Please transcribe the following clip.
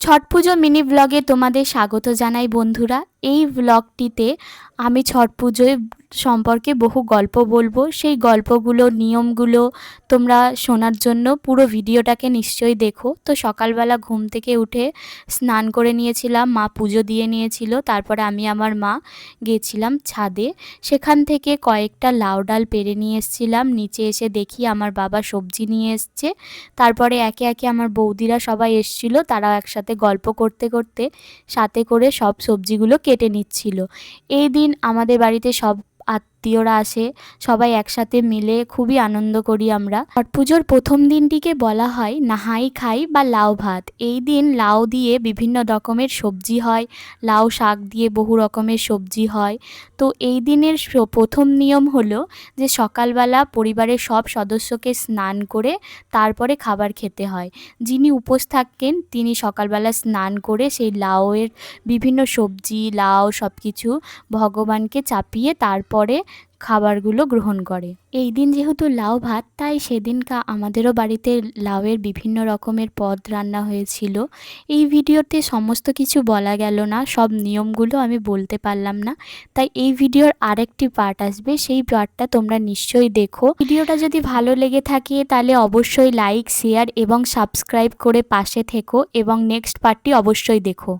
ছট পুজো mini ব্লগে তোমাদের স্বাগত জানাই বন্ধুরা। এই ব্লগটিতে আমি ছট পুজোয় সম্পর্কে বহু গল্প বলবো। সেই গল্পগুলো, নিয়মগুলো তোমরা শোনার জন্য পুরো ভিডিওটাকে নিশ্চয়ই দেখো। তো সকালবেলা ঘুম থেকে উঠে স্নান করে নিয়েছিলাম, মা পুজো দিয়ে নিয়েছিল। তারপরে আমি আমার মা গিয়েছিলাম ছাদে। সেখান থেকে কয়েকটা লাউ ডাল পেড়ে নিয়ে এসেছিলাম। নিচে এসে দেখি আমার বাবা সবজি নিয়ে এসছে। তারপরে একে একে আমার বৌদিরা সবাই এসছিল, তারা একসাথে গল্প করতে করতে সাথে করে সব সবজিগুলো কেটে নিচ্ছিল। এই দিন আমাদের বাড়িতে সব আত্মীয়রা আসে, সবাই একসাথে মিলে খুবই আনন্দ করি আমরা। ছট পুজোর প্রথম দিনটিকে বলা হয় নাহাই খাই বা লাউ ভাত। এই দিন লাউ দিয়ে বিভিন্ন রকমের সবজি হয়, লাউ শাক দিয়ে বহু রকমের সবজি হয়। তো এই দিনের প্রথম নিয়ম হলো যে সকালবেলা পরিবারের সব সদস্যকে স্নান করে তারপরে খাবার খেতে হয়। যিনি উপোস থাকেন তিনি সকালবেলা স্নান করে সেই লাউয়ের বিভিন্ন সবজি, লাউ সব কিছু ভগবানকে চাপিয়ে তারপরে খাবারগুলো গ্রহণ করে। এই দিন যেহেতু লাউ ভাত, তাই সেদিনকা আমাদেরও বাড়িতে লাউয়ের বিভিন্ন রকমের পদ রান্না হয়েছিল। এই ভিডিওতে সমস্ত কিছু বলা গেল না, সব নিয়মগুলো আমি বলতে পারলাম না, তাই এই ভিডিওর আরেকটি পার্ট আসবে, সেই পার্টটা তোমরা নিশ্চয়ই দেখো। ভিডিওটা যদি ভালো লেগে থাকে তাহলে অবশ্যই লাইক, শেয়ার এবং সাবস্ক্রাইব করে পাশে থেকো এবং নেক্সট পার্টটি অবশ্যই দেখো।